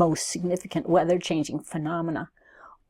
most significant weather changing phenomena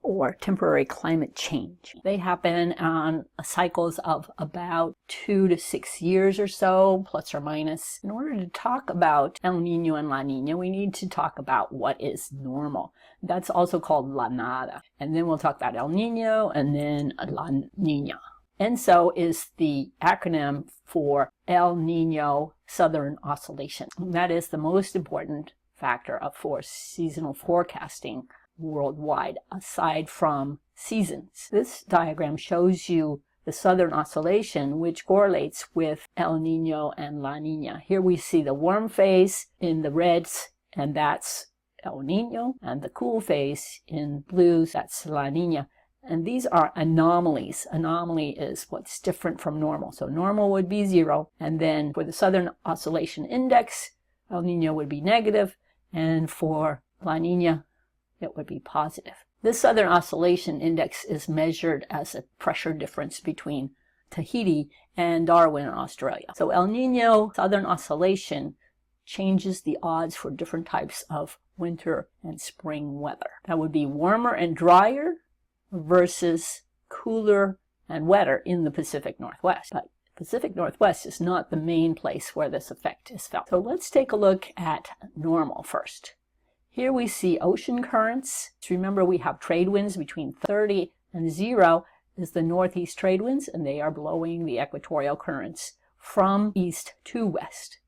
or temporary climate change. They happen on cycles of about 2 to 6 years or so, plus or minus. In order to talk about El Niño and La Niña, we need to talk about what is normal. That's also called La Nada. And then we'll talk about El Niño and then La Niña. ENSO is the acronym for El Niño Southern Oscillation. That is the most important factor for seasonal forecasting worldwide, aside from seasons. This diagram shows you the Southern Oscillation, which correlates with El Niño and La Niña. Here we see the warm phase in the reds, and that's El Niño, and the cool phase in blues, that's La Niña. And these are anomalies. Anomaly is what's different from normal. So normal would be 0, and then for the Southern Oscillation Index, El Niño would be negative, and for La Niña, it would be positive. This Southern Oscillation Index is measured as a pressure difference between Tahiti and Darwin, Australia. So El Niño Southern Oscillation changes the odds for different types of winter and spring weather. That would be warmer and drier versus cooler and wetter in the Pacific Northwest. But Pacific Northwest is not the main place where this effect is felt. So let's take a look at normal first. Here we see ocean currents. Remember, we have trade winds between 30 and 0 is the northeast trade winds, and they are blowing the equatorial currents from east to west.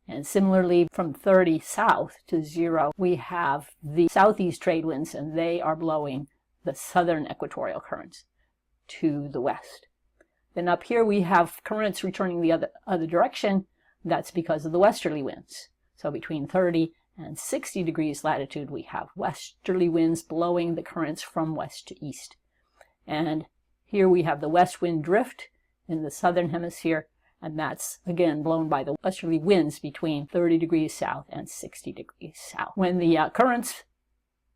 And similarly, from 30 south to 0, we have the southeast trade winds, and they are blowing the southern equatorial currents to the west. Then up here we have currents returning the other direction. That's because of the westerly winds. So between 30 and 60 degrees latitude, we have westerly winds blowing the currents from west to east. And here we have the west wind drift in the southern hemisphere, and that's again blown by the westerly winds between 30 degrees south and 60 degrees south. When the currents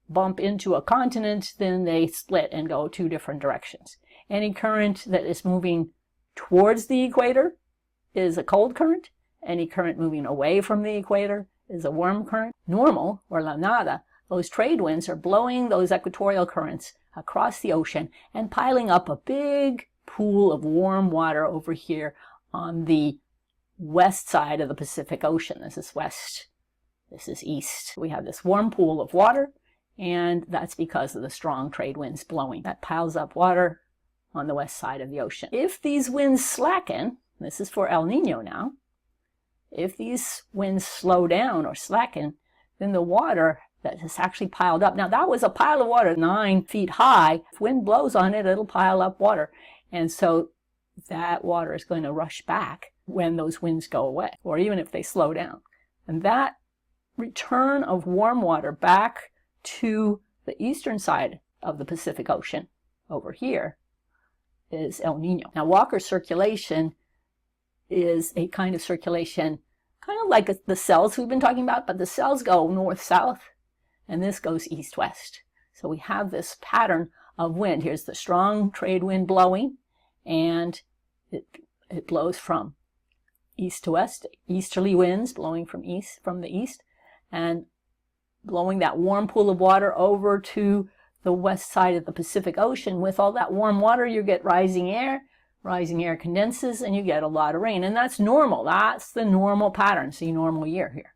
bump into a continent, then they split and go 2 different directions. Any current that is moving towards the equator is a cold current. Any current moving away from the equator is a warm current. Normal, or La Nada, those trade winds are blowing those equatorial currents across the ocean and piling up a big pool of warm water over here on the west side of the Pacific Ocean. This is west, this is east. We have this warm pool of water, and that's because of the strong trade winds blowing. That piles up water on the west side of the ocean. If these winds slacken, this is for El Niño now, if these winds slow down or slacken, then the water that is actually piled up. Now that was a pile of water 9 feet high. If wind blows on it, it'll pile up water. And so that water is going to rush back when those winds go away, or even if they slow down. And that return of warm water back to the eastern side of the Pacific Ocean over here is El Niño. Now Walker circulation is a kind of circulation, kind of like the cells we've been talking about, but the cells go north-south, and this goes east-west. So we have this pattern of wind. Here's the strong trade wind blowing, and it blows from east to west, easterly winds blowing from the east, and blowing that warm pool of water over to the west side of the Pacific Ocean. With all that warm water, you get rising air. Rising air condenses, and you get a lot of rain. And that's normal. That's the normal pattern. See, normal year here.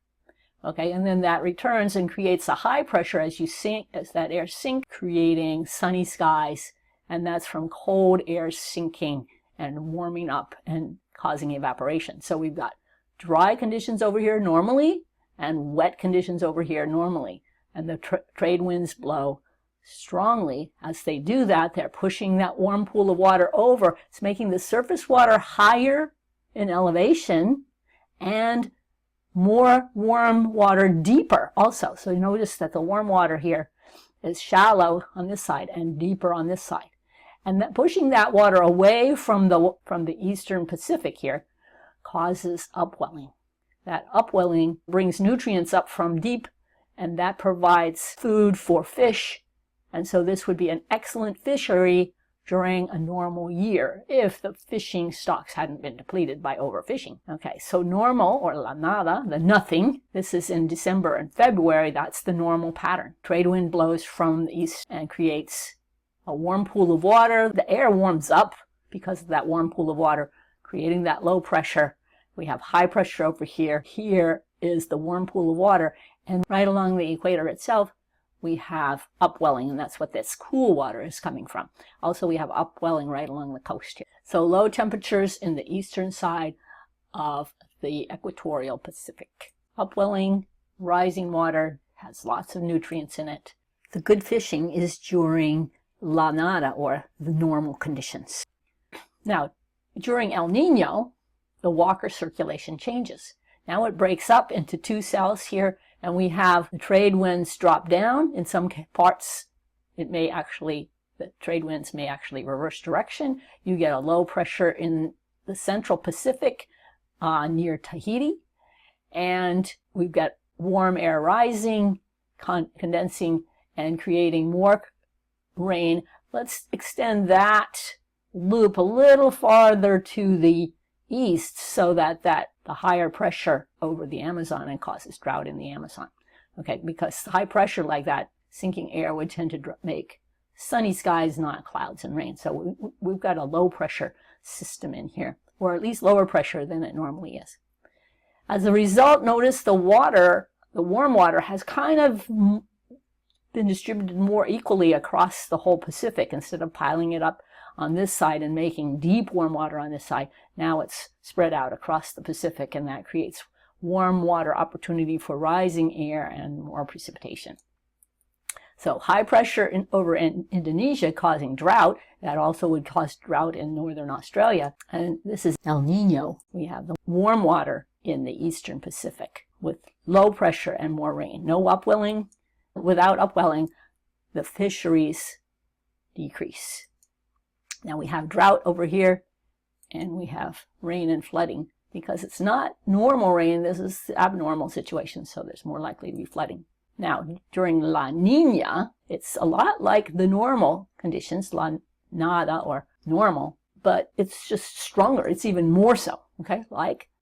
Okay, and then that returns and creates a high pressure as you sink, as that air sinks, creating sunny skies. And that's from cold air sinking and warming up and causing evaporation. So we've got dry conditions over here normally, and wet conditions over here normally. And the trade winds blow strongly. As they do that, they're pushing that warm pool of water over. It's making the surface water higher in elevation and more warm water deeper also. So you notice that the warm water here is shallow on this side and deeper on this side. And that pushing that water away from the eastern Pacific here causes upwelling. That upwelling brings nutrients up from deep, and that provides food for fish. And so this would be an excellent fishery during a normal year if the fishing stocks hadn't been depleted by overfishing. Okay, so normal, or la nada, the nothing, this is in December and February. That's the normal pattern. Trade wind blows from the east and creates a warm pool of water. The air warms up because of that warm pool of water, creating that low pressure. We have high pressure over here. Here is the warm pool of water, and right along the equator itself we have upwelling, and that's what this cool water is coming from. Also, we have upwelling right along the coast here. So low temperatures in the eastern side of the equatorial Pacific. Upwelling, rising water, has lots of nutrients in it. The good fishing is during la nada, or the normal conditions. Now, during El Nino, the Walker circulation changes. Now it breaks up into two cells here, and we have the trade winds drop down. In some parts, the trade winds may actually reverse direction. You get a low pressure in the central Pacific near Tahiti, and we've got warm air rising, condensing, and creating more rain. Let's extend that loop a little farther to the east so that the higher pressure over the Amazon and causes drought in the Amazon. Okay, because high pressure like that, sinking air would tend to make sunny skies, not clouds and rain. So we've got a low pressure system in here, or at least lower pressure than it normally is. As a result, notice the water, the warm water, has kind of been distributed more equally across the whole Pacific. Instead of piling it up on this side and making deep warm water on this side, now it's spread out across the Pacific, and that creates warm water opportunity for rising air and more precipitation. So high pressure over in Indonesia causing drought. That also would cause drought in northern Australia. And this is El Nino. We have the warm water in the eastern Pacific with low pressure and more rain. No upwelling. Without upwelling, the fisheries decrease. Now we have drought over here, and we have rain and flooding. Because it's not normal rain, this is abnormal situation, so there's more likely to be flooding. Now, during La Niña, it's a lot like the normal conditions, La Nada or normal, but it's just stronger. It's even more so, okay?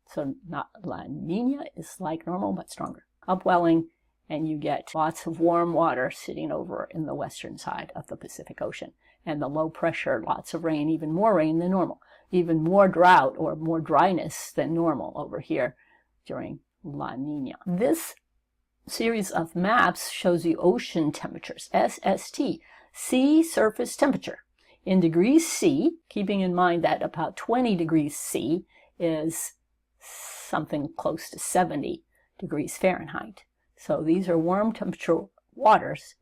So not La Niña is like normal, but stronger. Upwelling, and you get lots of warm water sitting over in the western side of the Pacific Ocean. And the low pressure, lots of rain, even more rain than normal. Even more drought or more dryness than normal over here during La Niña. This series of maps shows you ocean temperatures, SST, sea surface temperature. In degrees C, keeping in mind that about 20 degrees C is something close to 70 degrees Fahrenheit. So these are warm temperature waters,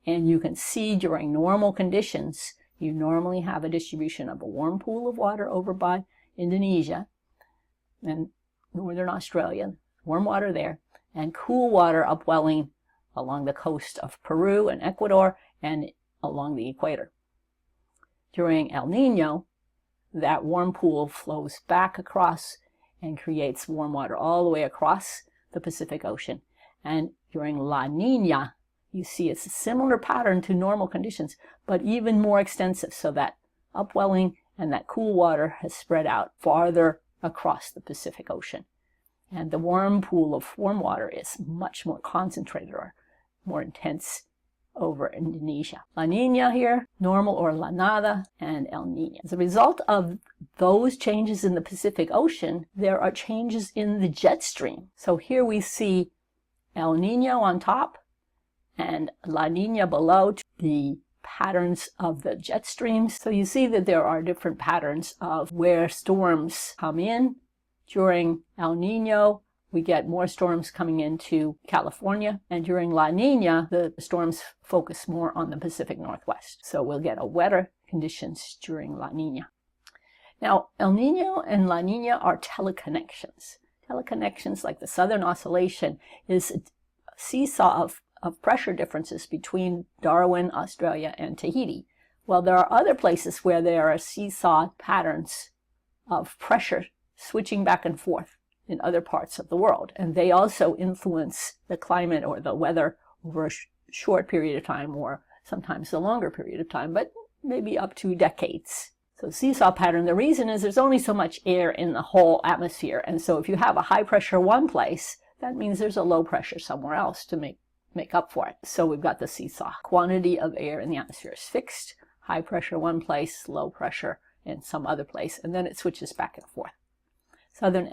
and you can see during normal conditions, you normally have a distribution of a warm pool of water over by Indonesia and northern Australia, warm water there, and cool water upwelling along the coast of Peru and Ecuador and along the equator. During El Nino, that warm pool flows back across and creates warm water all the way across the Pacific Ocean. And during La Niña, you see it's a similar pattern to normal conditions, but even more extensive, so that upwelling and that cool water has spread out farther across the Pacific Ocean. And the warm pool of warm water is much more concentrated or more intense over Indonesia. La Niña here, normal or La Nada, and El Niño. As a result of those changes in the Pacific Ocean, there are changes in the jet stream. So here we see El Niño on top and La Niña below, the patterns of the jet streams. So you see that there are different patterns of where storms come in. During El Nino, we get more storms coming into California, and during La Niña, the storms focus more on the Pacific Northwest. So we'll get a wetter conditions during La Niña. Now, El Nino and La Niña are teleconnections. Teleconnections, like the Southern Oscillation, is a seesaw of pressure differences between Darwin, Australia, and Tahiti. Well, there are other places where there are seesaw patterns of pressure switching back and forth in other parts of the world, and they also influence the climate or the weather over a short period of time, or sometimes a longer period of time, but maybe up to decades. So seesaw pattern, the reason is there's only so much air in the whole atmosphere. And so if you have a high pressure one place, that means there's a low pressure somewhere else to make up for it. So we've got the seesaw. Quantity of air in the atmosphere is fixed. High pressure one place, low pressure in some other place, and then it switches back and forth. Southern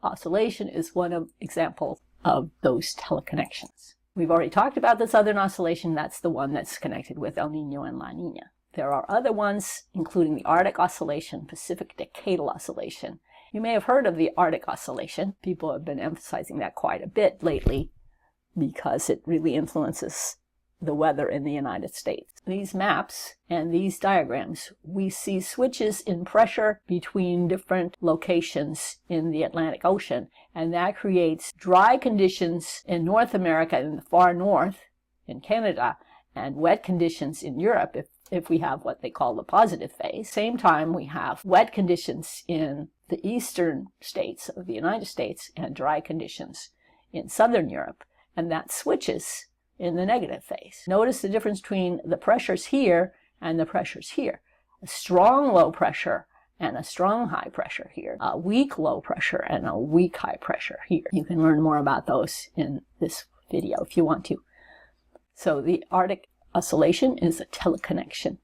oscillation is one example of those teleconnections. We've already talked about the southern oscillation. That's the one that's connected with El Niño and La Niña. There are other ones, including the Arctic oscillation, Pacific decadal oscillation. You may have heard of the Arctic oscillation. People have been emphasizing that quite a bit lately because it really influences the weather in the United States. These maps and these diagrams, we see switches in pressure between different locations in the Atlantic Ocean, and that creates dry conditions in North America, in the far north, in Canada, and wet conditions in Europe if we have what they call the positive phase. Same time, we have wet conditions in the eastern states of the United States and dry conditions in southern Europe, and that switches in the negative phase. Notice the difference between the pressures here and the pressures here. A strong low pressure and a strong high pressure here. A weak low pressure and a weak high pressure here. You can learn more about those in this video if you want to. So the Arctic oscillation is a teleconnection.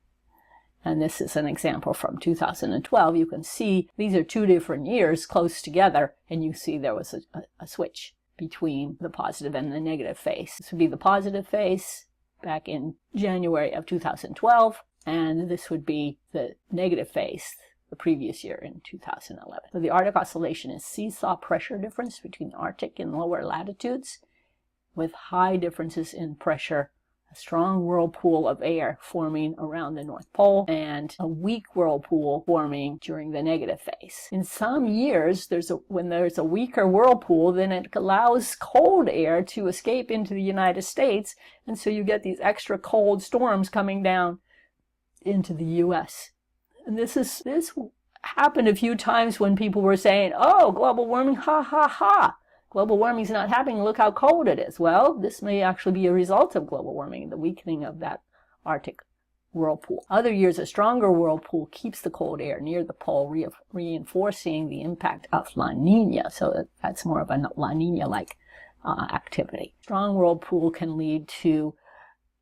And this is an example from 2012. You can see these are two different years close together, and you see there was a switch between the positive and the negative phase. This would be the positive phase back in January of 2012, and this would be the negative phase the previous year in 2011. So the Arctic oscillation is seesaw pressure difference between the Arctic and lower latitudes with high differences in pressure, a strong whirlpool of air forming around the North Pole, and a weak whirlpool forming during the negative phase. In some years, when there's a weaker whirlpool, then it allows cold air to escape into the United States, and so you get these extra cold storms coming down into the U.S. And this happened a few times when people were saying, oh, global warming, ha, ha, ha. Global warming is not happening. Look how cold it is. Well, this may actually be a result of global warming, the weakening of that Arctic whirlpool. Other years, a stronger whirlpool keeps the cold air near the pole, reinforcing the impact of La Niña. So that's more of a La Niña-like activity. Strong whirlpool can lead to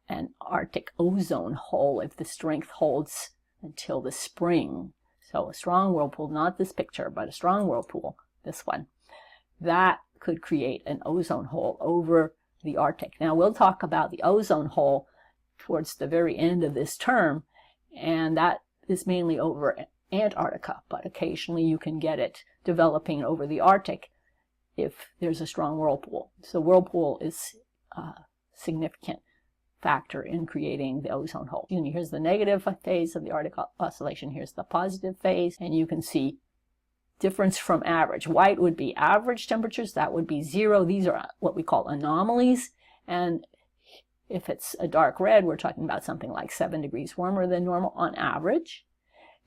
an Arctic ozone hole if the strength holds until the spring. So a strong whirlpool, not this picture, but a strong whirlpool, this one, that could create an ozone hole over the Arctic. Now we'll talk about the ozone hole towards the very end of this term, and that is mainly over Antarctica, but occasionally you can get it developing over the Arctic if there's a strong whirlpool. So whirlpool is a significant factor in creating the ozone hole. And here's the negative phase of the Arctic oscillation. Here's the positive phase, and you can see difference from average. White would be average temperatures. That would be 0. These are what we call anomalies. And if it's a dark red, we're talking about something like 7 degrees warmer than normal on average.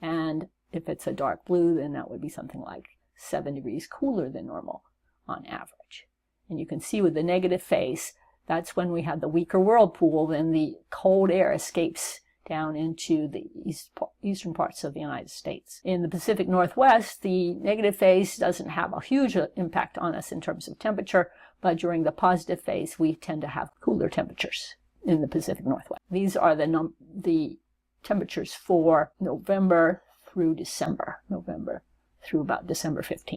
And if it's a dark blue, then that would be something like 7 degrees cooler than normal on average. And you can see with the negative phase, that's when we have the weaker whirlpool, then the cold air escapes down into the eastern parts of the United States. In the Pacific Northwest, the negative phase doesn't have a huge impact on us in terms of temperature, but during the positive phase, we tend to have cooler temperatures in the Pacific Northwest. These are the temperatures for November through December, November through about December 15th.